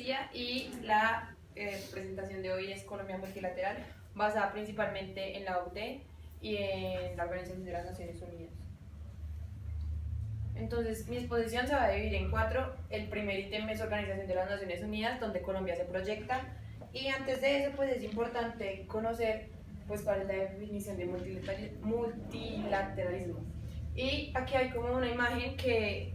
García y la presentación de hoy es Colombia Multilateral, basada principalmente en la OCDE y en la Organización de las Naciones Unidas. Entonces, mi exposición se va a dividir en 4. El primer ítem es Organización de las Naciones Unidas, donde Colombia se proyecta. Y antes de eso, pues es importante conocer pues, cuál es la definición de multilateralismo. Y aquí hay como una imagen que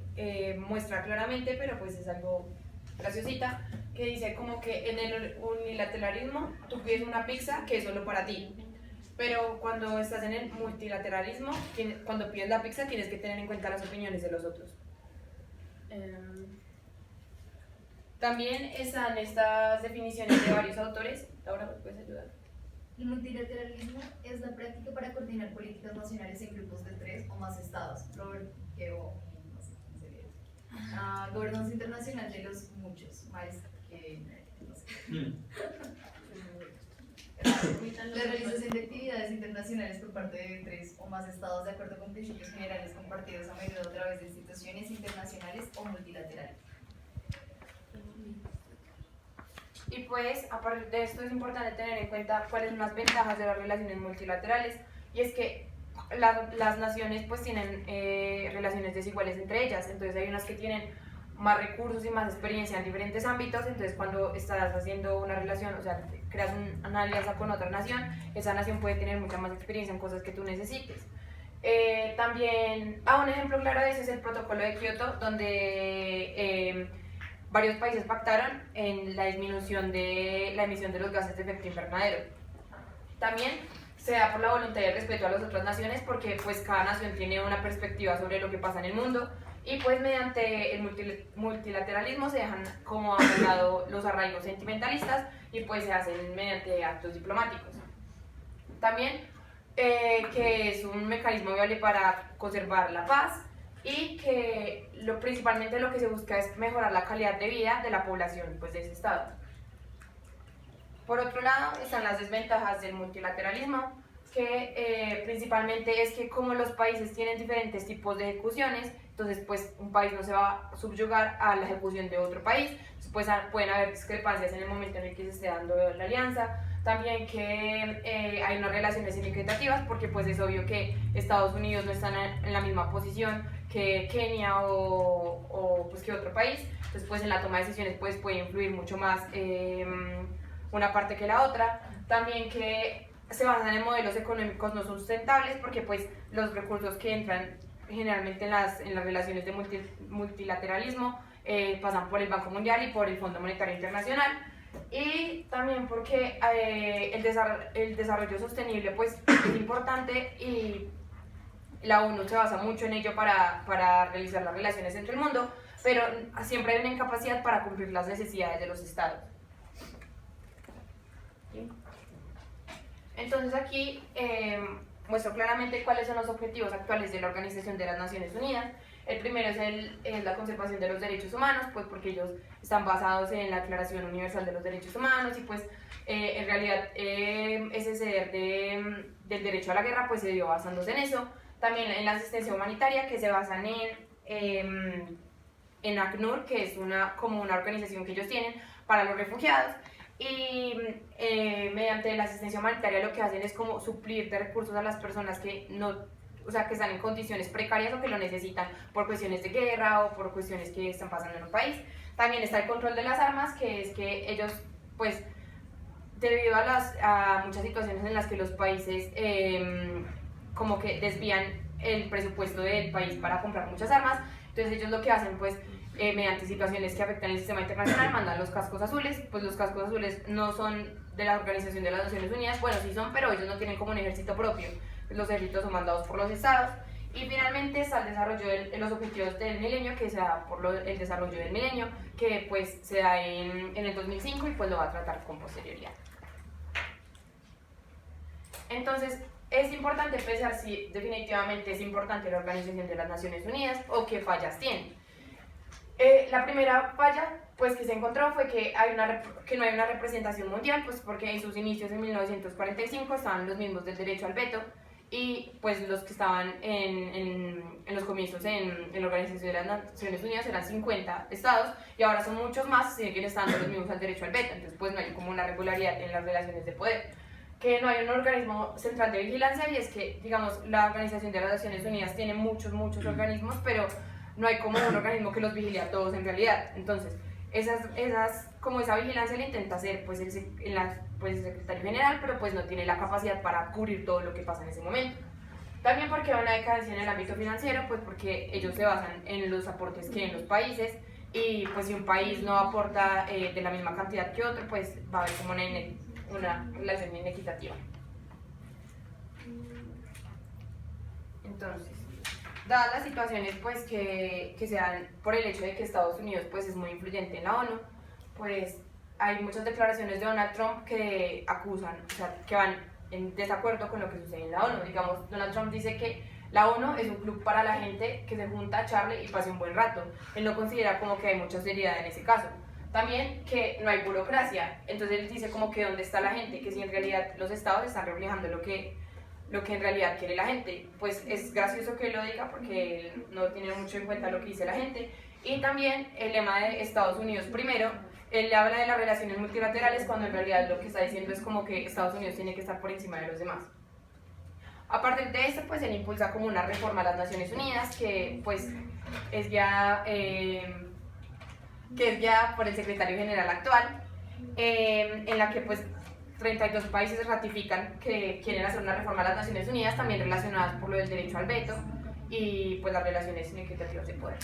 muestra claramente, pero pues es algo graciosita, que dice como que en el unilateralismo tú pides una pizza que es solo para ti. Pero cuando estás en el multilateralismo, cuando pides la pizza tienes que tener en cuenta las opiniones de los otros. También están estas definiciones de varios autores. Laura, ¿me puedes ayudar? El multilateralismo es la práctica para coordinar políticas nacionales en grupos de 3 o más estados. Gobernanza internacional de los muchos, más que no sé. La realización de actividades internacionales por parte de 3 o más estados de acuerdo con principios generales compartidos a menudo a través de instituciones internacionales o multilaterales. Y pues, aparte de esto, es importante tener en cuenta cuáles son las ventajas de las relaciones multilaterales, y es que las naciones pues tienen relaciones desiguales entre ellas. Entonces hay unas que tienen más recursos y más experiencia en diferentes ámbitos. Entonces cuando estás haciendo una relación, o sea, creas una alianza con otra nación, esa nación puede tener mucha más experiencia en cosas que tú necesites. También, un ejemplo claro de eso es el protocolo de Kioto, donde varios países pactaron en la disminución de la emisión de los gases de efecto invernadero. También se da por la voluntad y el respeto a las otras naciones, porque pues cada nación tiene una perspectiva sobre lo que pasa en el mundo, y pues mediante el multilateralismo se dejan como a un lado los arraigos sentimentalistas y pues se hacen mediante actos diplomáticos. También que es un mecanismo viable para conservar la paz, y que principalmente lo que se busca es mejorar la calidad de vida de la población pues, de ese estado. Por otro lado, están las desventajas del multilateralismo, que principalmente es que como los países tienen diferentes tipos de ejecuciones, entonces pues un país no se va a subyugar a la ejecución de otro país. Entonces, pues, pueden haber discrepancias en el momento en el que se esté dando la alianza. También que hay unas relaciones significativas, porque pues es obvio que Estados Unidos no está en la misma posición que Kenia o pues que otro país. Entonces pues en la toma de decisiones pues puede influir mucho más una parte que la otra. También que se basan en modelos económicos no sustentables, porque pues los recursos que entran generalmente en las relaciones de multilateralismo pasan por el Banco Mundial y por el Fondo Monetario Internacional. Y también porque el desarrollo sostenible pues es importante, y la ONU se basa mucho en ello para realizar las relaciones entre el mundo, pero siempre hay una incapacidad para cumplir las necesidades de los estados. ¿Sí? Entonces aquí muestro claramente cuáles son los objetivos actuales de la Organización de las Naciones Unidas. El primero es la conservación de los derechos humanos, pues porque ellos están basados en la Declaración Universal de los Derechos Humanos, y pues en realidad ese ceder del derecho a la guerra pues se dio basándose en eso. También en la asistencia humanitaria, que se basan en ACNUR, que es como una organización que ellos tienen para los refugiados. Y mediante la asistencia humanitaria lo que hacen es como suplir de recursos a las personas que que están en condiciones precarias o que lo necesitan por cuestiones de guerra o por cuestiones que están pasando en un país. También está el control de las armas, que es que ellos, pues, debido a muchas situaciones en las que los países como que desvían el presupuesto del país para comprar muchas armas, entonces ellos lo que hacen, pues, mediante situaciones que afectan el sistema internacional, mandan los cascos azules. Pues los cascos azules no son de la Organización de las Naciones Unidas, bueno, sí son, pero ellos no tienen como un ejército propio. Los ejércitos son mandados por los estados. Y finalmente está el desarrollo de los objetivos del milenio, que se da por el desarrollo del milenio, que pues se da en el 2005, y pues lo va a tratar con posterioridad. Entonces, es importante pensar si definitivamente es importante la Organización de las Naciones Unidas o qué fallas tiene. La primera falla pues, que se encontró fue que no hay una representación mundial, pues porque en sus inicios en 1945 estaban los mismos del derecho al veto, y pues los que estaban en los comienzos en la Organización de las Naciones Unidas eran 50 estados y ahora son muchos más, siguen estando los mismos al derecho al veto, entonces pues no hay como una regularidad en las relaciones de poder. Que no hay un organismo central de vigilancia y es que, digamos, la Organización de las Naciones Unidas tiene muchos organismos, pero no hay como un organismo que los vigile a todos en realidad. Entonces, como esa vigilancia la intenta hacer pues el secretario general, pero pues no tiene la capacidad para cubrir todo lo que pasa en ese momento. También porque hay una decadencia en el ámbito financiero, pues porque ellos se basan en los aportes que en los países y pues si un país no aporta de la misma cantidad que otro, pues va a haber como una relación inequitativa. Entonces, dadas las situaciones pues que se dan por el hecho de que Estados Unidos pues es muy influyente en la ONU, pues hay muchas declaraciones de Donald Trump que acusan, o sea, que van en desacuerdo con lo que sucede en la ONU. Digamos, Donald Trump dice que la ONU es un club para la gente que se junta, charle y pase un buen rato. Él no considera como que hay mucha seriedad en ese caso. También que no hay burocracia, entonces él dice como que dónde está la gente, que si en realidad los estados están reflejando lo que en realidad quiere la gente. Pues es gracioso que lo diga porque él no tiene mucho en cuenta lo que dice la gente. Y también el lema de Estados Unidos primero, él habla de las relaciones multilaterales cuando en realidad lo que está diciendo es como que Estados Unidos tiene que estar por encima de los demás. A partir de esto, pues él impulsa como una reforma a las Naciones Unidas que pues es ya por el secretario general actual, en la que pues 32 países ratifican que quieren hacer una reforma a las Naciones Unidas, también relacionadas por lo del derecho al veto y pues las relaciones inequitativas de poder.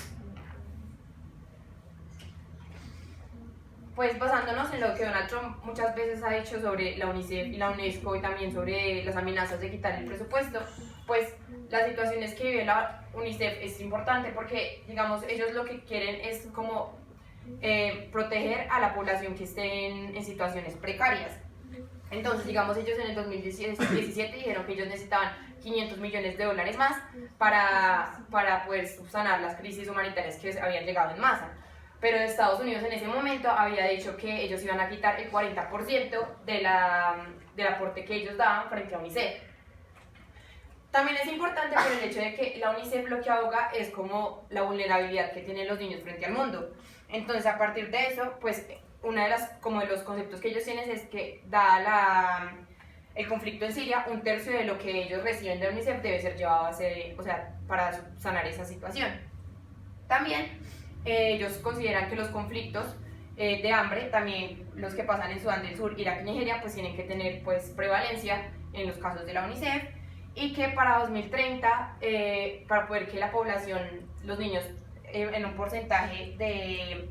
Pues basándonos en lo que Donald Trump muchas veces ha dicho sobre la UNICEF y la UNESCO y también sobre las amenazas de quitar el presupuesto, pues las situaciones que vive la UNICEF es importante porque, digamos, ellos lo que quieren es como proteger a la población que esté en situaciones precarias. Entonces, digamos, ellos en el 2017 dijeron que ellos necesitaban $500 millones más para poder subsanar las crisis humanitarias que habían llegado en masa. Pero Estados Unidos en ese momento había dicho que ellos iban a quitar el 40% del aporte que ellos daban frente a UNICEF. También es importante por el hecho de que la UNICEF lo que aboga es como la vulnerabilidad que tienen los niños frente al mundo. Entonces, a partir de eso, pues una de los conceptos que ellos tienen es que dada el conflicto en Siria, 1/3 de lo que ellos reciben de UNICEF debe ser llevado para sanar esa situación. También ellos consideran que los conflictos de hambre, también los que pasan en Sudán del Sur, Irak y Nigeria, pues tienen que tener pues prevalencia en los casos de la UNICEF y que para 2030, para poder que la población, los niños, en un porcentaje de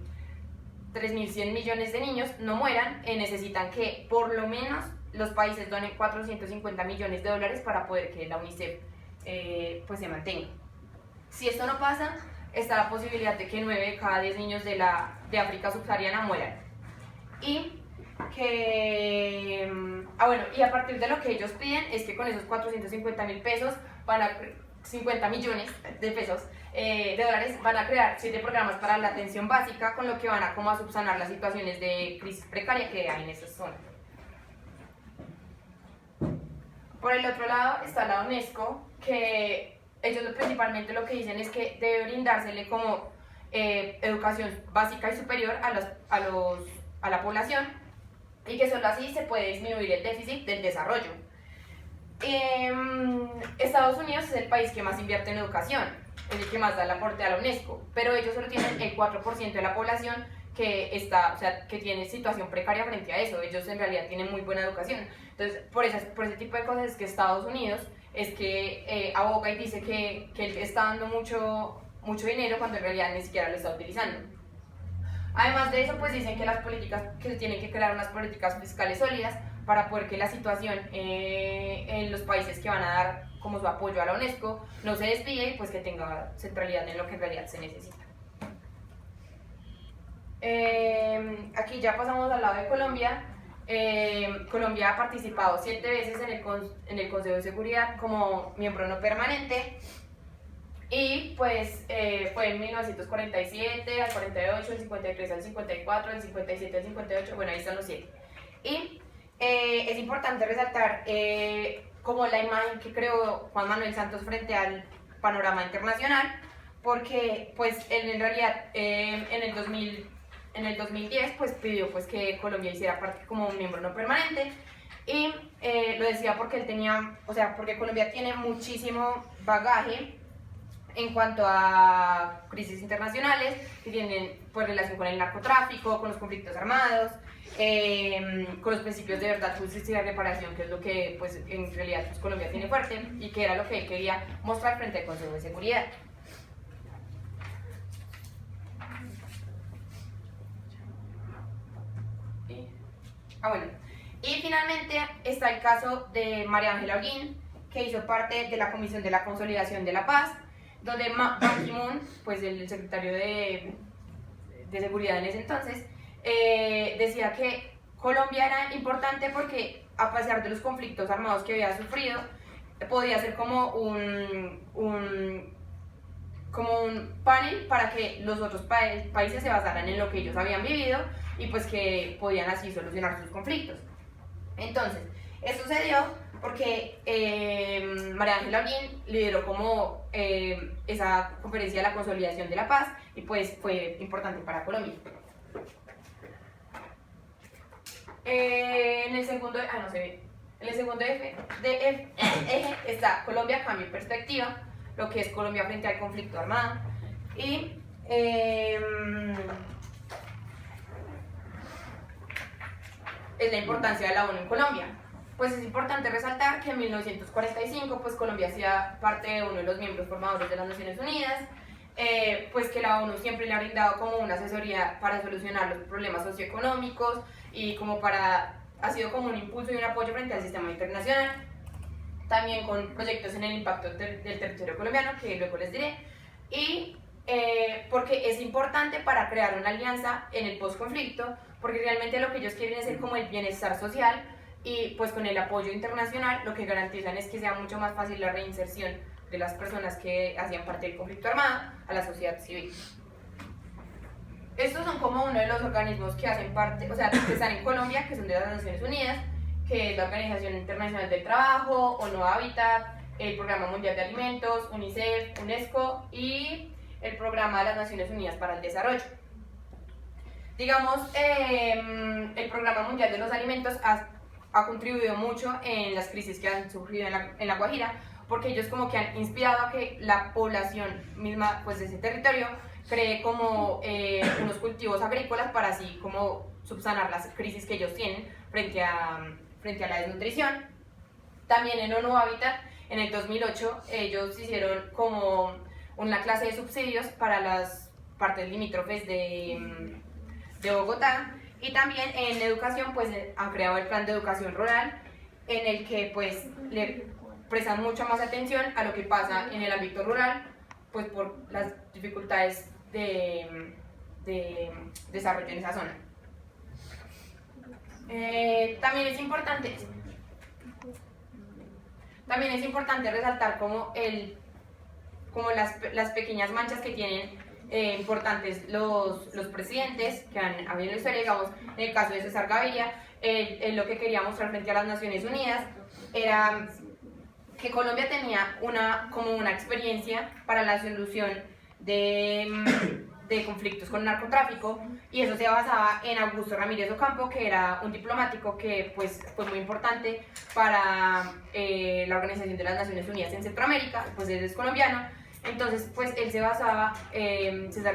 3.100 millones de niños no mueran, necesitan que por lo menos los países donen $450 millones para poder que la UNICEF pues se mantenga. Si esto no pasa, está la posibilidad de que 9 de cada 10 niños de África subsahariana mueran. Y y a partir de lo que ellos piden es que con esos 450 mil pesos 50 millones de pesos de dólares van a crear 7 programas para la atención básica, con lo que van a subsanar las situaciones de crisis precaria que hay en esas zonas. Por el otro lado está la UNESCO, que ellos principalmente lo que dicen es que debe brindársele como educación básica y superior a la población y que solo así se puede disminuir el déficit del desarrollo. Estados Unidos es el país que más invierte en educación, es el que más da el aporte a la UNESCO, pero ellos solo tienen el 4% de la población que tiene situación precaria frente a eso. Ellos en realidad tienen muy buena educación. Entonces, por ese tipo de cosas es que Estados Unidos es que aboga y dice que él está dando mucho dinero cuando en realidad ni siquiera lo está utilizando. Además de eso, pues dicen que se tienen que crear unas políticas fiscales sólidas para poder que la situación en los países que van a dar como su apoyo a la UNESCO no se desvíe y pues que tenga centralidad en lo que en realidad se necesita. Aquí ya pasamos al lado de Colombia. Colombia ha participado 7 veces en el Consejo de Seguridad como miembro no permanente y pues fue en 1947, al 48, el 53, al 54, el 57, el 58, bueno ahí están los 7. Y es importante resaltar como la imagen que creó Juan Manuel Santos frente al panorama internacional, porque pues él en realidad en el 2010 pues pidió pues que Colombia hiciera parte como un miembro no permanente, y lo decía porque él tenía, o sea, porque Colombia tiene muchísimo bagaje en cuanto a crisis internacionales que tienen pues relación con el narcotráfico, con los conflictos armados, con los principios de verdad, justicia y reparación, que es lo que pues en realidad pues, Colombia tiene fuerte y que era lo que él quería mostrar frente al Consejo de Seguridad. Y finalmente está el caso de María Ángela Holguín, que hizo parte de la Comisión de la Consolidación de la Paz, donde Ban Ki-moon, pues el secretario de Seguridad en ese entonces, decía que Colombia era importante porque a pesar de los conflictos armados que había sufrido, podía ser como un panel para que los otros países se basaran en lo que ellos habían vivido y pues que podían así solucionar sus conflictos. Entonces, esto se dio porque María Ángela Holguín lideró como esa conferencia de la consolidación de la paz y pues fue importante para Colombia. En el segundo eje está Colombia, cambio y perspectiva, lo que es Colombia frente al conflicto armado, y es la importancia de la ONU en Colombia. Pues es importante resaltar que en 1945 pues Colombia hacía parte de uno de los miembros formadores de las Naciones Unidas, pues que la ONU siempre le ha brindado como una asesoría para solucionar los problemas socioeconómicos y ha sido como un impulso y un apoyo frente al sistema internacional, también con proyectos en el impacto del territorio colombiano, que luego les diré, y porque es importante para crear una alianza en el post-conflicto, porque realmente lo que ellos quieren es ser como el bienestar social, y pues con el apoyo internacional lo que garantizan es que sea mucho más fácil la reinserción de las personas que hacían parte del conflicto armado a la sociedad civil. Estos son como uno de los organismos que hacen parte, o sea, que están en Colombia, que son de las Naciones Unidas, que es la Organización Internacional del Trabajo, ONU Habitat, el Programa Mundial de Alimentos, UNICEF, UNESCO y el Programa de las Naciones Unidas para el Desarrollo. Digamos, el Programa Mundial de los Alimentos ha contribuido mucho en las crisis que han surgido en la Guajira, porque ellos como que han inspirado a que la población misma pues, de ese territorio cree como unos cultivos agrícolas para así como subsanar las crisis que ellos tienen frente a la desnutrición. También en ONU Habitat, en el 2008, ellos hicieron como una clase de subsidios para las partes limítrofes de Bogotá, y también en educación pues han creado el plan de educación rural, en el que pues le prestan mucha más atención a lo que pasa en el ámbito rural, pues por las dificultades de desarrollo en esa zona. También es importante resaltar como las pequeñas manchas que tienen importantes los presidentes que han habido en la historia. Digamos, en el caso de César Gaviria, lo que quería mostrar frente a las Naciones Unidas era que Colombia tenía una experiencia para la solución de conflictos con narcotráfico, y eso se basaba en Augusto Ramírez Ocampo, que era un diplomático que pues, fue muy importante para la Organización de las Naciones Unidas en Centroamérica, pues él es colombiano. Entonces pues él César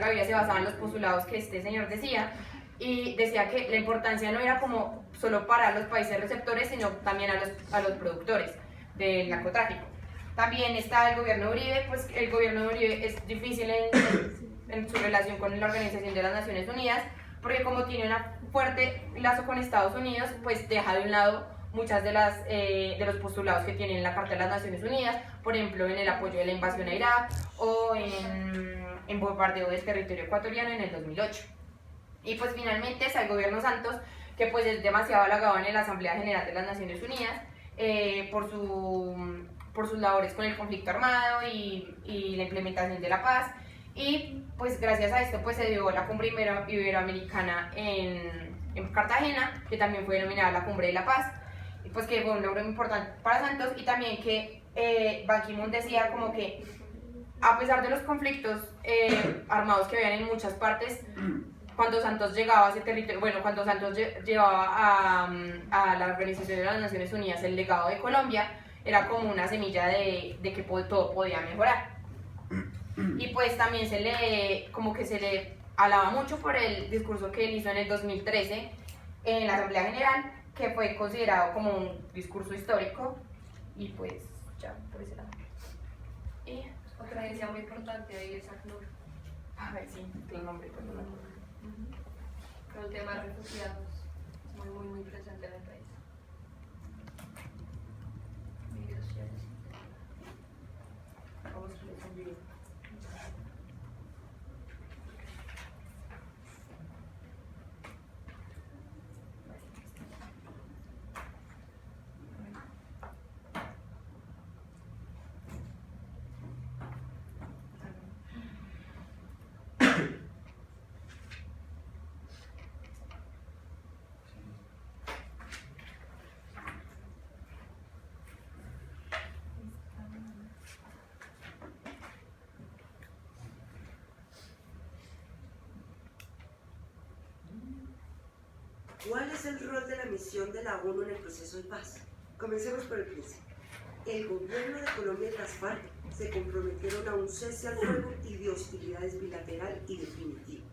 Gaviria se basaba en los postulados que este señor decía, y decía que la importancia no era como solo para los países receptores, sino también a los productores del narcotráfico. También está el gobierno de Uribe, pues el gobierno de Uribe es difícil en su relación con la Organización de las Naciones Unidas, porque como tiene un fuerte lazo con Estados Unidos, pues deja de un lado muchas de los postulados que tiene en la Carta de las Naciones Unidas, por ejemplo en el apoyo de la invasión a Irak o en bombardeo del territorio ecuatoriano en el 2008. Y pues finalmente está el gobierno Santos, que pues es demasiado halagado en la Asamblea General de las Naciones Unidas por sus labores con el conflicto armado y la implementación de la paz. Y pues gracias a esto pues se dio la cumbre iberoamericana en Cartagena, que también fue denominada la Cumbre de la Paz. y pues que fue un logro importante para Santos, y también que Ban Ki-moon decía como que a pesar de los conflictos armados que habían en muchas partes, cuando Santos llegaba a ese territorio, bueno, cuando Santos llevaba a la Organización de las Naciones Unidas el legado de Colombia, era como una semilla de que todo podía mejorar. Y pues también como que se le alaba mucho por el discurso que él hizo en el 2013 en la Asamblea General, que fue considerado como un discurso histórico, y pues ya, por ese lado. Y Otra agencia muy importante ahí es ACNUR, a ver si el nombre, perdón. con el tema de refugiados, es muy presente en el país. Migraciones. Vamos a ver un video. ¿Cuál es el rol de la misión de la ONU en el proceso de paz? Comencemos por el principio. El gobierno de Colombia y las FARC se comprometieron a un cese al fuego y de hostilidades bilateral y definitivo.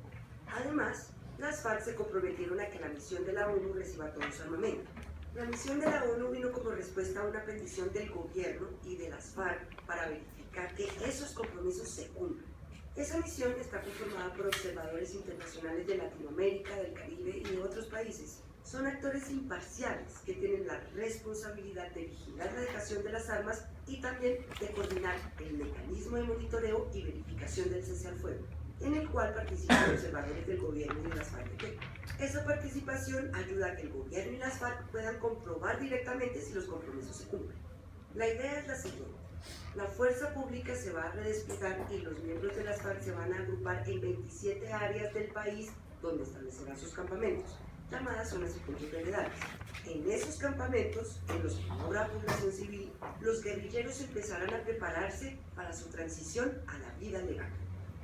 Además, las FARC se comprometieron a que la misión de la ONU reciba todo su armamento. La misión de la ONU vino como respuesta a una petición del gobierno y de las FARC para verificar que esos compromisos se cumplan. Esa misión está conformada por observadores internacionales de Latinoamérica, del Caribe y de otros países. Son actores imparciales que tienen la responsabilidad de vigilar la dejación de las armas y también de coordinar el mecanismo de monitoreo y verificación del cese al fuego, en el cual participan observadores del gobierno y de las FARC. Esa participación ayuda a que el gobierno y las FARC puedan comprobar directamente si los compromisos se cumplen. La idea es la siguiente. La fuerza pública se va a redesplegar y los miembros de las FARC se van a agrupar en 27 áreas del país donde establecerán sus campamentos, llamadas zonas y puntos veredales. En esos campamentos, en los que no habrá población civil, los guerrilleros empezarán a prepararse para su transición a la vida legal.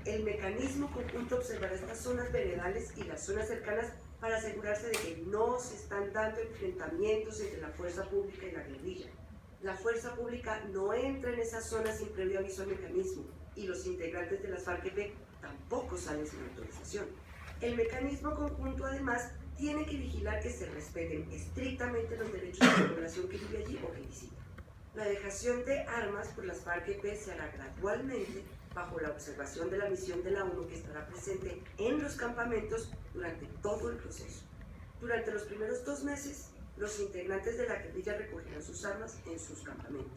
El mecanismo conjunto observará estas zonas veredales y las zonas cercanas para asegurarse de que no se están dando enfrentamientos entre la fuerza pública y la guerrilla. La fuerza pública no entra en esas zonas sin previo aviso al mecanismo y los integrantes de las FARC-EP tampoco salen sin autorización. El mecanismo conjunto, además, tiene que vigilar que se respeten estrictamente los derechos de la población que vive allí o que visita. La dejación de armas por las FARC-EP se hará gradualmente bajo la observación de la misión de la ONU que estará presente en los campamentos durante todo el proceso. Durante los primeros 2 meses, los integrantes de la guerrilla recogerán sus armas en sus campamentos.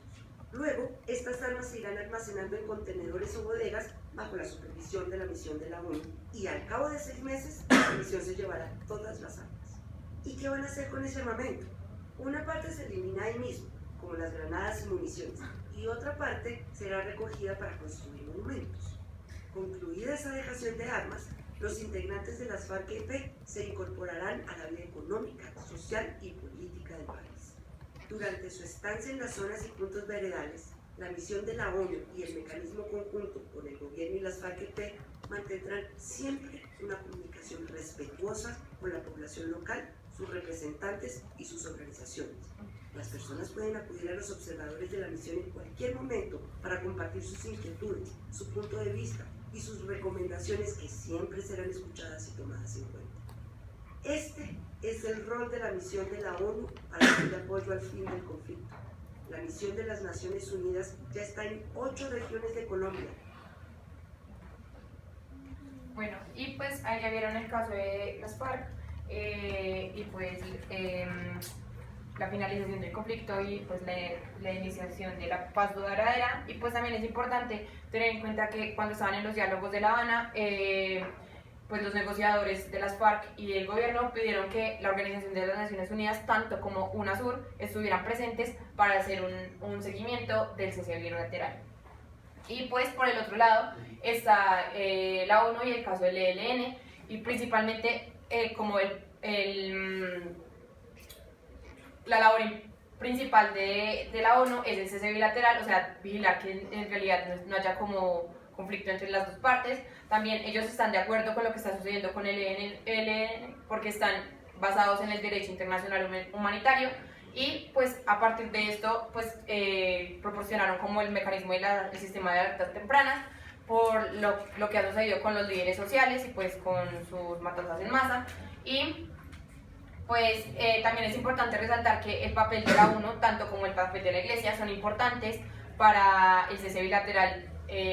Luego, estas armas se irán almacenando en contenedores o bodegas bajo la supervisión de la misión de la ONU y al cabo de 6 meses, la misión se llevará todas las armas. ¿Y qué van a hacer con ese armamento? Una parte se elimina ahí mismo, como las granadas y municiones, y otra parte será recogida para construir monumentos. Concluida esa dejación de armas, los integrantes de las FARC-EP se incorporarán a la vida económica, social y política del país. Durante su estancia en las zonas y puntos veredales, la misión de la ONU y el mecanismo conjunto con el gobierno y las FARC-EP mantendrán siempre una comunicación respetuosa con la población local, sus representantes y sus organizaciones. Las personas pueden acudir a los observadores de la misión en cualquier momento para compartir sus inquietudes, su punto de vista y sus recomendaciones que siempre serán escuchadas y tomadas en cuenta. Este es el rol de la misión de la ONU para dar apoyo al fin del conflicto. La misión de las Naciones Unidas ya está en 8 regiones de Colombia. Bueno, y pues ahí ya vieron el caso de las FARC y pues la finalización del conflicto y pues la iniciación de la paz duradera. Y pues también es importante tener en cuenta que cuando estaban en los diálogos de La Habana, pues los negociadores de las FARC y el gobierno pidieron que la Organización de las Naciones Unidas, tanto como UNASUR, estuvieran presentes para hacer un seguimiento del cese bilateral. Y pues por el otro lado está la ONU y el caso del ELN, y principalmente como la labor principal de la ONU es el cese bilateral, o sea, vigilar que en realidad no haya como conflicto entre las dos partes. También ellos están de acuerdo con lo que está sucediendo con el ELN porque están basados en el derecho internacional humanitario y pues a partir de esto pues proporcionaron como el mecanismo del sistema de alertas tempranas por lo que ha sucedido con los líderes sociales y pues con sus matanzas en masa. Y pues también es importante resaltar que el papel de la ONU, tanto como el papel de la Iglesia, son importantes para el cese bilateral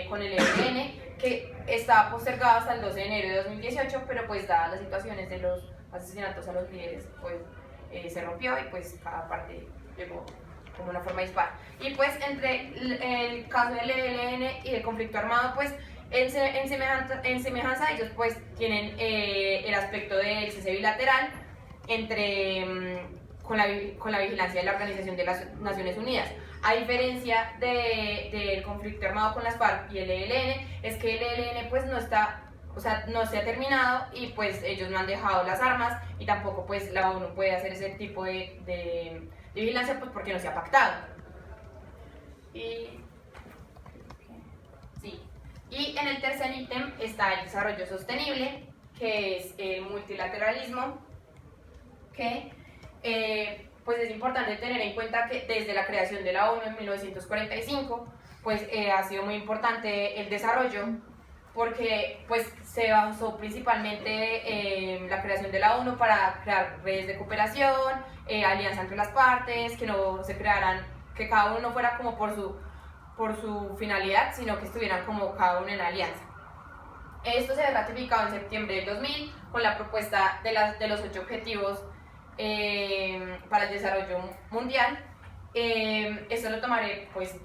con el ELN, que está postergado hasta el 12 de enero de 2018, pero pues dadas las situaciones de los asesinatos a los líderes, pues se rompió y pues cada parte llegó como una forma dispar. Y pues entre el caso del ELN y el conflicto armado, pues en semejanza ellos pues tienen el aspecto del cese bilateral con la vigilancia de la Organización de las Naciones Unidas. A diferencia del conflicto armado con las FARC y el ELN, es que el ELN pues no se ha terminado y pues ellos no han dejado las armas y tampoco pues la ONU puede hacer ese tipo de vigilancia pues porque no se ha pactado. Y en el tercer ítem está el desarrollo sostenible, que es el multilateralismo, que pues es importante tener en cuenta que desde la creación de la ONU en 1945 pues ha sido muy importante el desarrollo porque pues se basó principalmente en la creación de la ONU para crear redes de cooperación, alianza entre las partes, que no se crearan, que cada uno fuera como por su finalidad, sino que estuvieran como cada uno en alianza. Esto se ha ratificado en septiembre del 2000 con la propuesta de los 8 objetivos para el desarrollo mundial. Esto lo tomaré pues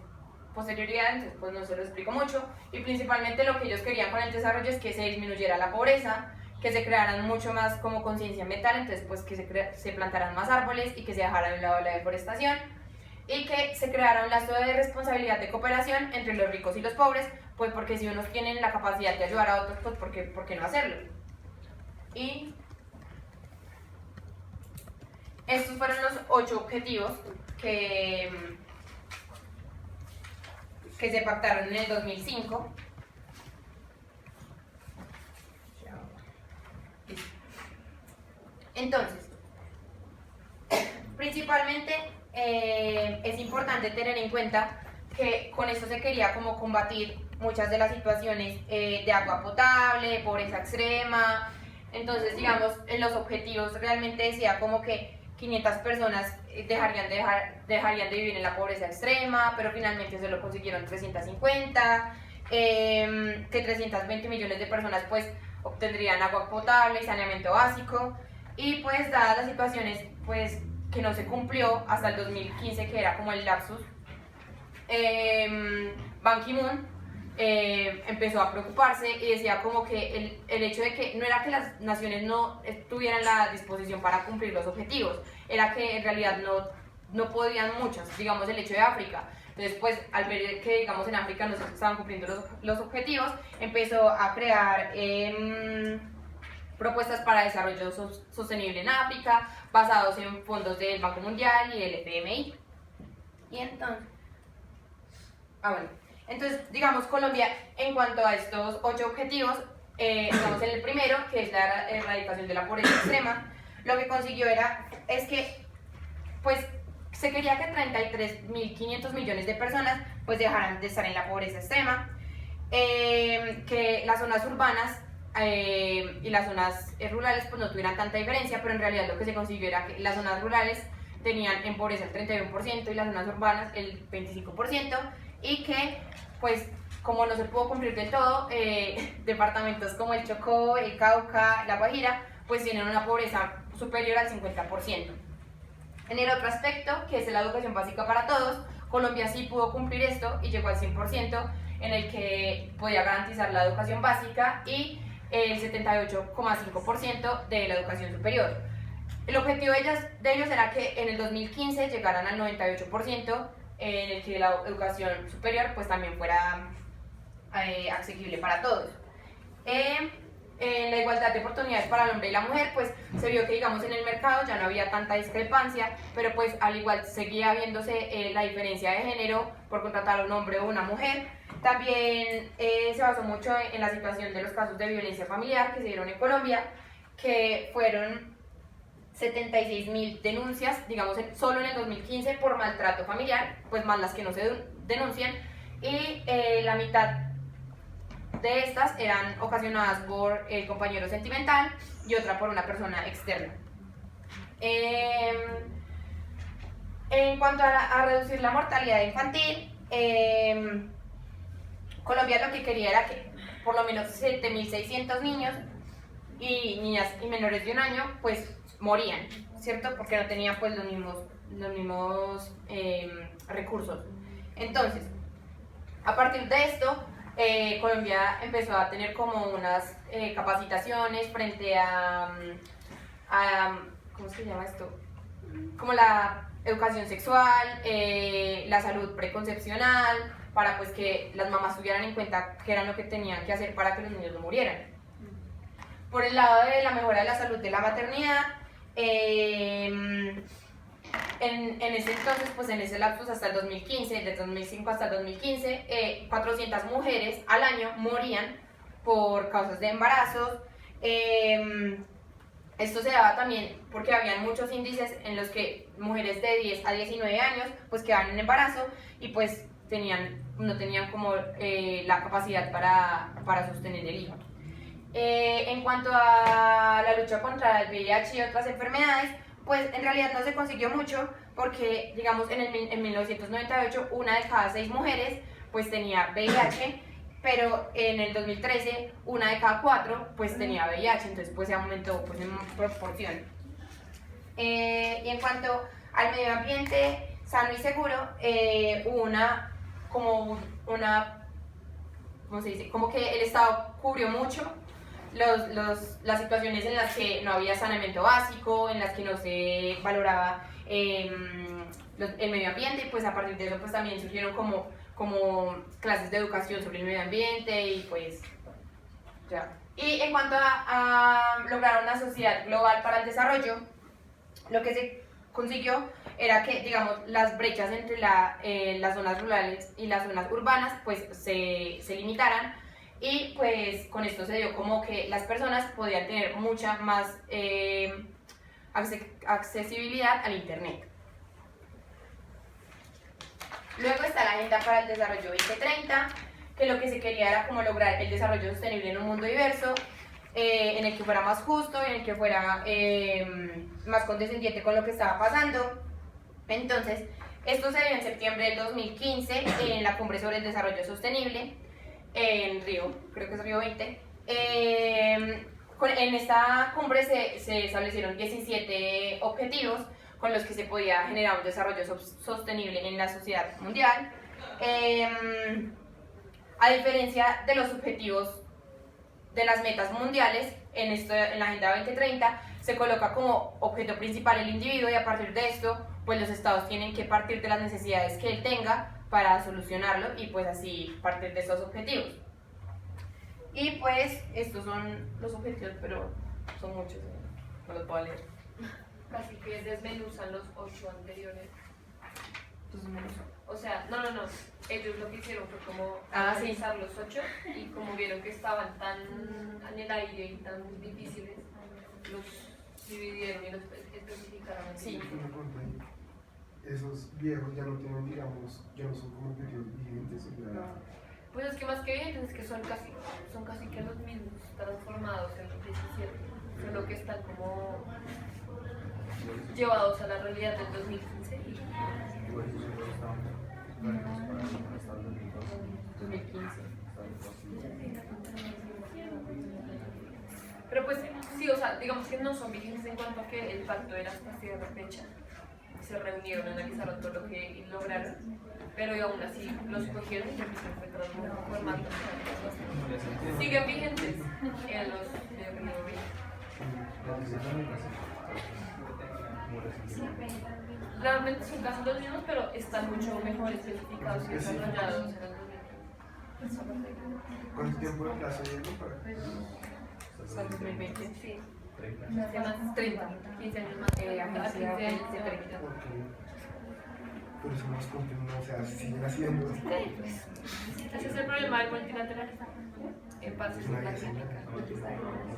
posterioridad, entonces pues no se lo explico mucho, y principalmente lo que ellos querían con el desarrollo es que se disminuyera la pobreza, que se crearan mucho más como conciencia ambiental, entonces pues que se plantaran más árboles y que se dejara de un lado la deforestación y que se creara un lazo de responsabilidad de cooperación entre los ricos y los pobres, pues porque si unos tienen la capacidad de ayudar a otros, pues ¿por qué no hacerlo? Y estos fueron los 8 objetivos que se pactaron en el 2005. Entonces, principalmente es importante tener en cuenta que con esto se quería como combatir muchas de las situaciones de agua potable, de pobreza extrema. Entonces, digamos, en los objetivos realmente decía como que 500 personas dejarían de vivir en la pobreza extrema, pero finalmente se lo consiguieron 350, que 320 millones de personas pues obtendrían agua potable y saneamiento básico, y pues dadas las situaciones pues que no se cumplió hasta el 2015, que era como el lapsus, Ban Ki-moon empezó a preocuparse y decía como que el hecho de que no era que las naciones no tuvieran la disposición para cumplir los objetivos, era que en realidad no podían muchas, digamos el hecho de África. Entonces pues al ver que digamos en África no se estaban cumpliendo los objetivos, empezó a crear propuestas para desarrollo sostenible en África, basados en fondos del Banco Mundial y el FMI. Y entonces, digamos, Colombia, en cuanto a estos 8 objetivos, digamos en el primero, que es la erradicación de la pobreza extrema, lo que consiguió es que, pues, se quería que 33.500 millones de personas, pues, dejaran de estar en la pobreza extrema, que las zonas urbanas y las zonas rurales, pues, no tuvieran tanta diferencia, pero en realidad lo que se consiguió era que las zonas rurales tenían en pobreza el 31% y las zonas urbanas el 25%, y que pues como no se pudo cumplir del todo, departamentos como el Chocó, el Cauca, la Guajira pues tienen una pobreza superior al 50%. En el otro aspecto, que es la educación básica para todos, Colombia sí pudo cumplir esto y llegó al 100%, en el que podía garantizar la educación básica y el 78,5% de la educación superior. El objetivo de ellos era que en el 2015 llegaran al 98%, en el que la educación superior pues también fuera asequible para todos. En la igualdad de oportunidades para el hombre y la mujer pues se vio que, digamos, en el mercado ya no había tanta discrepancia, pero pues al igual seguía viéndose la diferencia de género por contratar a un hombre o una mujer. También se basó mucho en la situación de los casos de violencia familiar que se dieron en Colombia, que fueron 76.000 denuncias, digamos, solo en el 2015 por maltrato familiar, pues más las que no se denuncian, y la mitad de estas eran ocasionadas por el compañero sentimental y otra por una persona externa. En cuanto a reducir la mortalidad infantil, Colombia lo que quería era que por lo menos 7.600 niños y niñas y menores de 1 año pues morían, ¿cierto? Porque no tenían pues los mismos recursos. Entonces, a partir de esto, Colombia empezó a tener como unas capacitaciones frente a ¿cómo se llama esto? Como la educación sexual, la salud preconcepcional, para pues que las mamás tuvieran en cuenta qué era lo que tenían que hacer para que los niños no murieran. Por el lado de la mejora de la salud de la maternidad, en ese entonces, pues en ese lapsus hasta el 2015, de 2005 hasta el 2015, 400 mujeres al año morían por causas de embarazos. Esto se daba también porque habían muchos índices en los que mujeres de 10 a 19 años pues quedaban en embarazo y pues no tenían como la capacidad para sostener el hijo. En cuanto a la lucha contra el VIH y otras enfermedades, pues en realidad no se consiguió mucho porque, digamos, en 1998 una de cada 6 mujeres pues tenía VIH, pero en el 2013 una de cada 4 pues tenía VIH, entonces pues se aumentó pues en proporción. Y en cuanto al medio ambiente sano y seguro, hubo ¿cómo se dice? Como que el Estado cubrió mucho las situaciones en las que no había saneamiento básico, en las que no se valoraba el medio ambiente, y pues a partir de eso pues también surgieron como clases de educación sobre el medio ambiente y pues ya. Y en cuanto a lograr una sociedad global para el desarrollo, lo que se consiguió era que, digamos, las brechas entre las zonas rurales y las zonas urbanas pues se limitaran. Y pues con esto se dio como que las personas podían tener mucha más accesibilidad al internet. Luego está la Agenda para el Desarrollo 2030, que lo que se quería era como lograr el desarrollo sostenible en un mundo diverso, en el que fuera más justo, en el que fuera más condescendiente con lo que estaba pasando. Entonces, esto se dio en septiembre del 2015 en la Cumbre sobre el Desarrollo Sostenible, en Río, creo que es Río 20. En esta cumbre se establecieron 17 objetivos con los que se podía generar un desarrollo sostenible en la sociedad mundial. A diferencia de los objetivos de las metas mundiales, en la Agenda 2030 se coloca como objeto principal el individuo, y a partir de esto pues los estados tienen que partir de las necesidades que él tenga para solucionarlo y pues así partir de esos objetivos. Y pues estos son los objetivos, pero son muchos, no los puedo leer. Casi que desmenuzan los 8 anteriores. Entonces, O sea, no. Ellos lo que hicieron fue como sí. analizar los 8 y como vieron que estaban tan en el aire y tan difíciles, los dividieron y los especificaron. Sí. Esos viejos ya no tienen, digamos, ya no son como objetivos vigentes. Pues es que más que vigentes es que son casi que los mismos, transformados en los 17, solo que están como llevados a la realidad del 2015 y 2015. Pero pues sí, o sea, digamos que no son vigentes en cuanto a que el pacto era hasta cierta fecha. Se reunieron, analizaron todo lo que lograron, pero aún así los cogieron y lo que hicieron fue transformarlos. Siguen vigentes en los de Río 20. Realmente son casi los mismos, pero están mucho mejor especificados y desarrollados en el 2000. ¿Cuánto tiempo de plazo llevan para que? Hasta el 2020. Sí. Hace más 30, 15 años más. A 15 años de 30. Porque por eso nos continúan, o sea, siguen haciendo. Ese es el problema del multilateralismo. En paz es una técnica.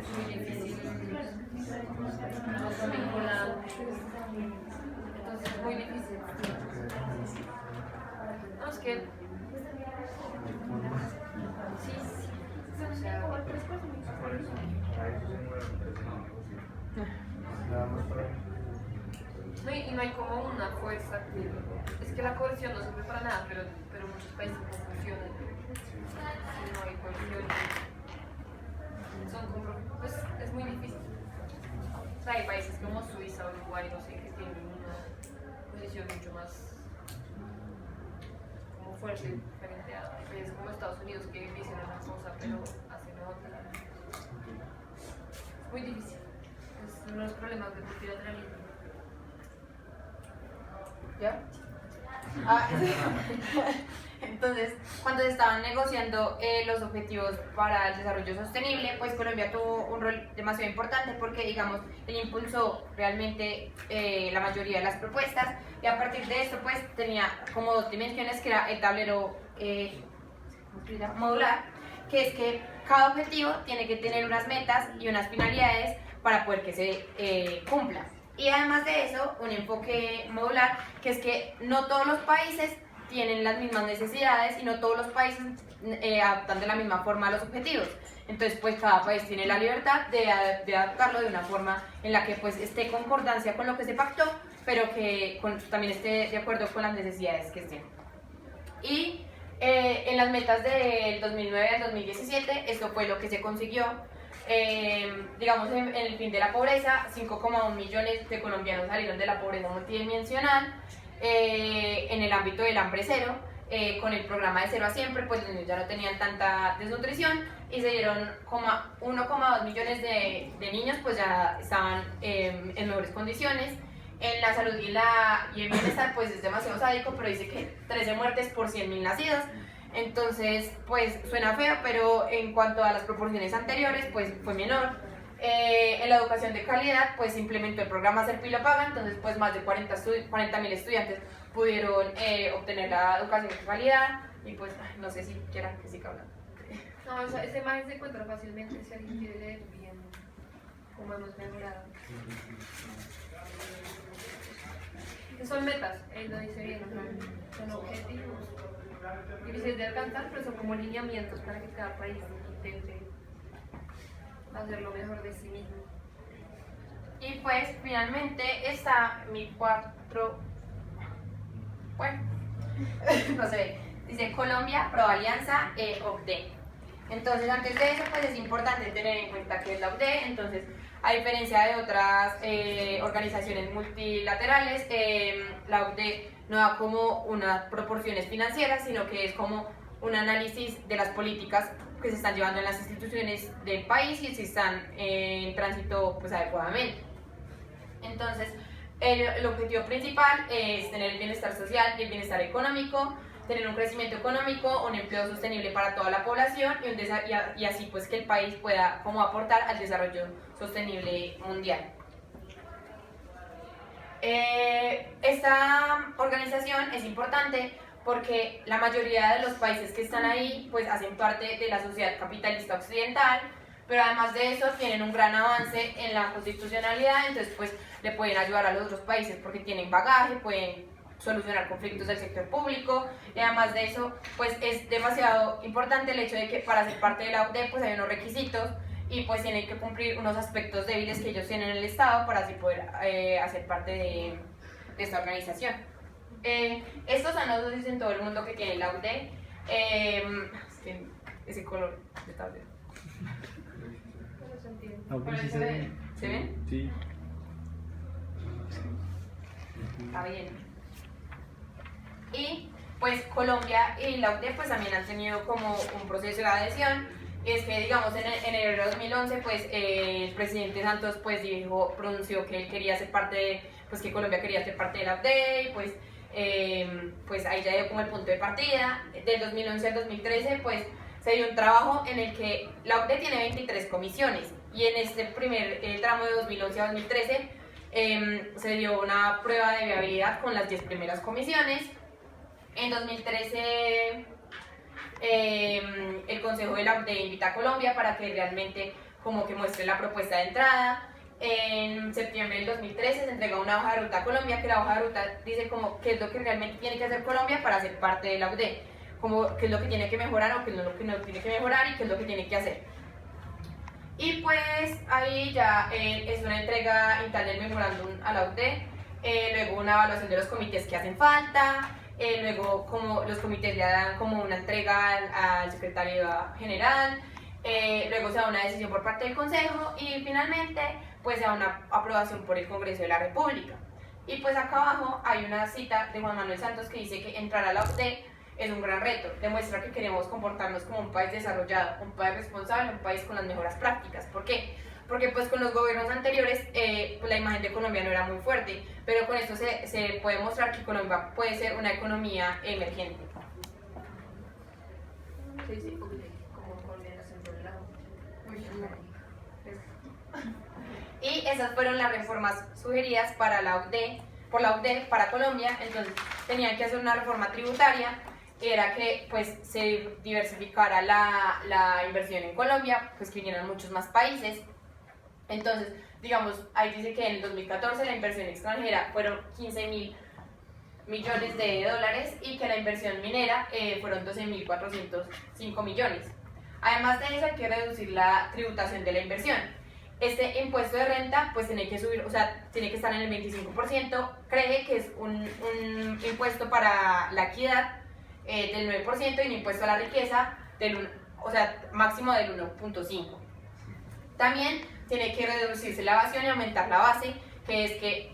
Es muy difícil. No son vinculados. Entonces es muy difícil. No, es que. Sí, sí. O sea, Nada más para. no, y no hay como una fuerza. Es que la cohesión no sirve para nada, pero muchos países no funcionan. Si no hay cohesión, son como. Pues es muy difícil. O sea, hay países como Suiza o Uruguay, no sé, que tienen una posición mucho más como fuerte frente a países como Estados Unidos que dicen una cosa pero hacen otra. Es muy difícil. Es uno de los problemas del multilateralismo. ¿Ya? Ah, entonces, cuando se estaban negociando los objetivos para el desarrollo sostenible, pues Colombia tuvo un rol demasiado importante porque, digamos, él impulsó realmente la mayoría de las propuestas y a partir de esto, pues tenía como dos dimensiones que era el tablero ¿cómo se llama? Modular, que es que cada objetivo tiene que tener unas metas y unas finalidades para poder que se cumplan. Y además de eso, un enfoque modular, que es que no todos los países tienen las mismas necesidades y no todos los países adaptan de la misma forma a los objetivos. Entonces, pues cada país tiene la libertad de adaptarlo de una forma en la que pues esté en concordancia con lo que se pactó, pero que también esté de acuerdo con las necesidades que estén. Y en las metas del 2009 al 2017, esto fue lo que se consiguió. Digamos, en el fin de la pobreza, 5,1 millones de colombianos salieron de la pobreza multidimensional. En el ámbito del hambre cero, con el programa de Cero a Siempre, pues los niños ya no tenían tanta desnutrición y se dieron 1,2 millones de niños, pues ya estaban en mejores condiciones. En la salud y el bienestar, pues es demasiado sádico, pero dice que 13 muertes por 100.000 nacidos. Entonces, pues suena feo, pero en cuanto a las proporciones anteriores, pues fue menor. En la educación de calidad, pues se implementó el programa Serpilo Paga, entonces pues más de 40.000 estudiantes pudieron obtener la educación de calidad y pues no sé si quieran que siga hablando. No, esa imagen se encuentra fácilmente si alguien quiere leer bien cómo hemos mejorado. Que son metas, él lo dice bien, son objetivos difíciles de alcanzar, pero son como lineamientos para que cada país intente hacer lo mejor de sí mismo. Y pues finalmente está mi 4, bueno, no se ve, dice Colombia, Pro Alianza, OCDE. Entonces antes de eso pues es importante tener en cuenta que es la OCDE, entonces a diferencia de otras organizaciones multilaterales, la OCDE no da como unas proporciones financieras, sino que es como un análisis de las políticas que se están llevando en las instituciones del país y si están en tránsito pues adecuadamente. Entonces, el objetivo principal es tener el bienestar social y el bienestar económico, tener un crecimiento económico, un empleo sostenible para toda la población y así pues que el país pueda como aportar al desarrollo sostenible mundial. Esta organización es importante porque la mayoría de los países que están ahí pues hacen parte de la sociedad capitalista occidental, pero además de eso tienen un gran avance en la constitucionalidad, entonces pues le pueden ayudar a los otros países porque tienen bagaje, pueden solucionar conflictos del sector público y además de eso pues es demasiado importante el hecho de que para ser parte de la OCDE pues hay unos requisitos y pues tienen que cumplir unos aspectos débiles que ellos tienen en el Estado para así poder hacer parte de esta organización. Estos son los socios en todo el mundo que tienen la OCDE. Es que ese color de tablero. ¿Se ven? Sí. Está bien. Y pues Colombia y la OCDE pues también han tenido como un proceso de adhesión. Es que digamos en enero de 2011 pues el presidente Santos pues pronunció que él quería ser parte de, pues que Colombia quería ser parte de la OCDE y pues ahí ya dio como el punto de partida. Del 2011 al 2013 pues se dio un trabajo en el que la OCDE tiene 23 comisiones y en este primer tramo de 2011 a 2013 se dio una prueba de viabilidad con las 10 primeras comisiones. En 2013 el Consejo de la UCDE invita a Colombia para que realmente como que muestre la propuesta de entrada. En septiembre del 2013 se entrega una hoja de ruta a Colombia, que la hoja de ruta dice como qué es lo que realmente tiene que hacer Colombia para ser parte de la UCDE, como qué es lo que tiene que mejorar o qué es lo que no tiene que mejorar y qué es lo que tiene que hacer. Y pues ahí ya es una entrega inicial del memorándum a la UCDE, luego una evaluación de los comités que hacen falta, luego como los comités le dan como una entrega al secretario general, luego se da una decisión por parte del Consejo y finalmente pues se da una aprobación por el Congreso de la República. Y pues acá abajo hay una cita de Juan Manuel Santos que dice que entrar a la OCDE es un gran reto, demuestra que queremos comportarnos como un país desarrollado, un país responsable, un país con las mejores prácticas. ¿Por qué? Porque pues con los gobiernos anteriores pues la imagen de Colombia no era muy fuerte, pero con esto se puede mostrar que Colombia puede ser una economía emergente. Sí, como coordinación por el lado. Y esas fueron las reformas sugeridas para la OCDE, por la OCDE para Colombia. Entonces tenían que hacer una reforma tributaria, que era que pues se diversificara la inversión en Colombia, pues que vinieran muchos más países. Entonces, digamos, ahí dice que en el 2014 la inversión extranjera fueron 15.000 millones de dólares y que la inversión minera fueron 12.405 millones. Además de eso hay que reducir la tributación de la inversión. Este impuesto de renta pues tiene que subir, o sea, tiene que estar en el 25%, cree que es un impuesto para la equidad del 9% y un impuesto a la riqueza del máximo del 1.5%. También tiene que reducirse la evasión y aumentar la base, que es que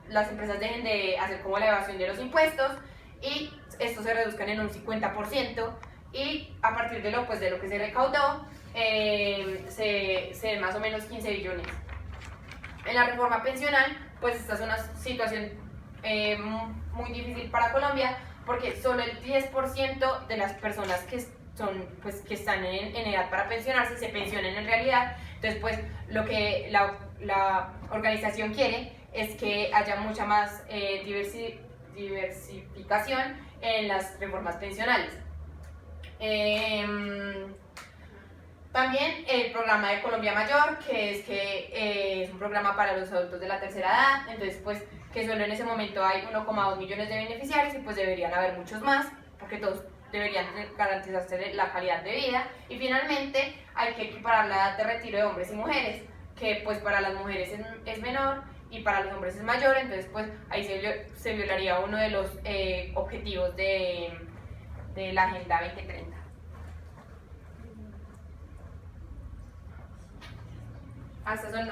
las empresas dejen de hacer como la evasión de los impuestos y estos se reduzcan en un 50% y a partir de lo que se recaudó se más o menos 15 billones. En la reforma pensional, pues esta es una situación muy difícil para Colombia porque solo el 10% de las personas que están en edad para pensionarse se pensionan en realidad. Entonces pues lo que la organización quiere es que haya mucha más diversificación en las reformas pensionales. También el programa de Colombia Mayor, que es un programa para los adultos de la tercera edad, entonces pues que solo en ese momento hay 1,2 millones de beneficiarios y pues deberían haber muchos más, porque todos deberían garantizarse la calidad de vida. Y finalmente hay que equiparar la edad de retiro de hombres y mujeres, que pues para las mujeres es menor y para los hombres es mayor, entonces pues ahí se violaría uno de los objetivos de la Agenda 2030. Estos son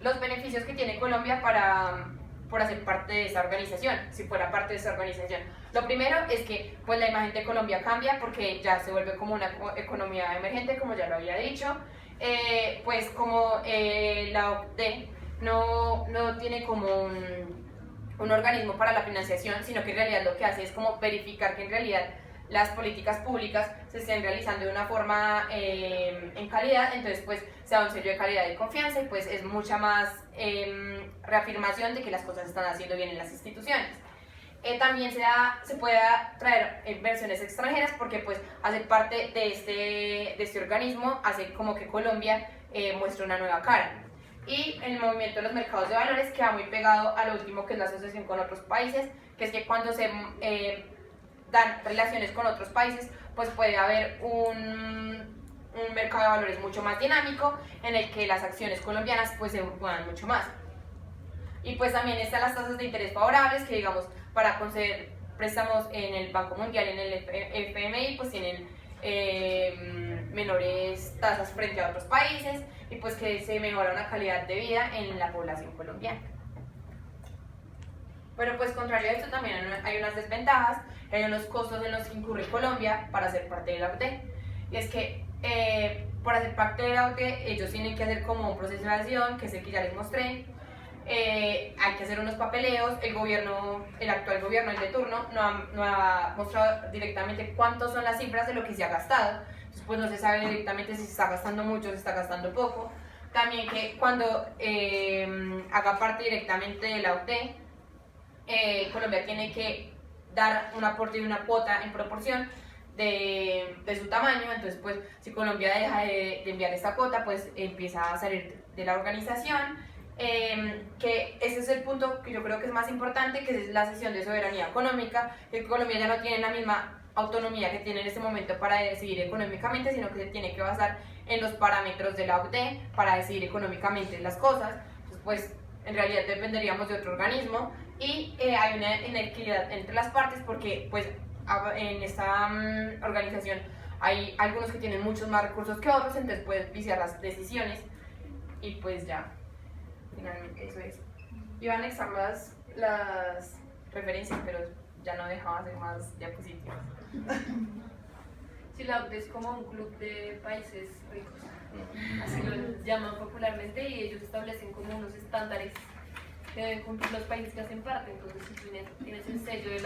los beneficios que tiene Colombia por hacer parte de esa organización, si fuera parte de esa organización. Lo primero es que pues, la imagen de Colombia cambia porque ya se vuelve como una economía emergente, como ya lo había dicho. Pues como la OCDE no tiene como un organismo para la financiación, sino que en realidad lo que hace es como verificar que en realidad las políticas públicas se estén realizando de una forma en calidad, entonces pues se da un sello de calidad y confianza y pues es mucha más reafirmación de que las cosas se están haciendo bien en las instituciones. También se puede traer inversiones extranjeras porque pues hacer parte de este organismo hace como que Colombia muestre una nueva cara. Y el movimiento de los mercados de valores queda muy pegado a lo último que es la asociación con otros países, que es que cuando se dan relaciones con otros países, pues puede haber un mercado de valores mucho más dinámico en el que las acciones colombianas pues se muevan mucho más. Y pues también están las tasas de interés favorables que digamos para conceder préstamos en el Banco Mundial, en el FMI, pues tienen menores tasas frente a otros países y pues que se mejora una calidad de vida en la población colombiana. Pero pues contrario a esto también hay unas desventajas, hay unos costos en los que incurre Colombia para ser parte de la OCDE. Y es que por hacer parte de la OCDE ellos tienen que hacer como un proceso de adhesión, que es el que ya les mostré. Hay que hacer unos papeleos, el actual gobierno, el de turno, no ha mostrado directamente cuántas son las cifras de lo que se ha gastado. Entonces, pues no se sabe directamente si se está gastando mucho o se está gastando poco. También que cuando haga parte directamente de la OCDE, Colombia tiene que dar un aporte y una cuota en proporción de su tamaño. Entonces, pues si Colombia deja de enviar esta cuota, pues empieza a salir de la organización. Que ese es el punto que yo creo que es más importante, que es la cesión de soberanía económica, que Colombia ya no tiene la misma autonomía que tiene en este momento para decidir económicamente, sino que se tiene que basar en los parámetros de la OCDE para decidir económicamente las cosas. Entonces, pues en realidad dependeríamos de otro organismo y hay una inequidad entre las partes porque pues en esta organización hay algunos que tienen muchos más recursos que otros, entonces pueden viciar las decisiones y pues ya, finalmente eso es. Iba a anexar las referencias, pero ya no dejaba hacer más diapositivas. Sí, la OCDE es como un club de países ricos, así lo llaman popularmente, y ellos establecen como unos estándares que deben cumplir los países que hacen parte. Entonces, si tú tienes el sello de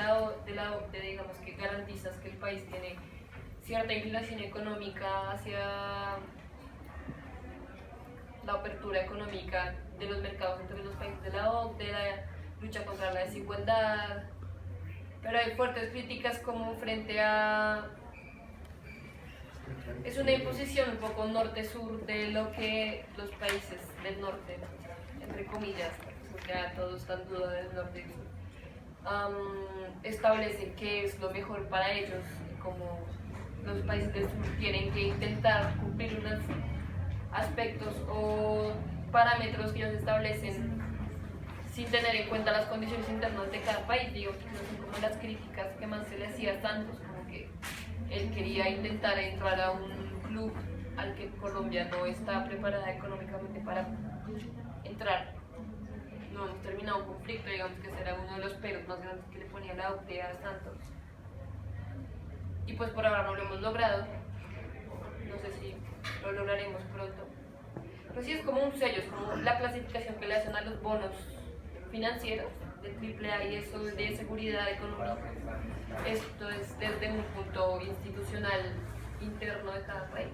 la OCDE, digamos que garantizas que el país tiene cierta inclinación económica hacia la apertura económica de los mercados entre los países de la OCDE, la lucha contra la desigualdad, pero hay fuertes críticas como frente a... Es una imposición un poco norte-sur de lo que los países del norte, entre comillas, porque ya todos están en duda del norte y sur, establecen que es lo mejor para ellos, como los países del sur tienen que intentar cumplir unos aspectos o parámetros que ellos establecen sin tener en cuenta las condiciones internas de cada país. Digo, que no son como las críticas que más se le hacía a Santos, como que él quería intentar entrar a un club al que Colombia no está preparada económicamente para entrar. No hemos terminado un conflicto, digamos que ese era uno de los peros más grandes que le ponía la OCDE a Santos. Y pues por ahora no lo hemos logrado. No sé si lo lograremos pronto. Pero sí es como un sello, es como la clasificación que le hacen a los bonos financieros de AAA y eso de seguridad económica. Esto es desde un punto institucional interno de cada país.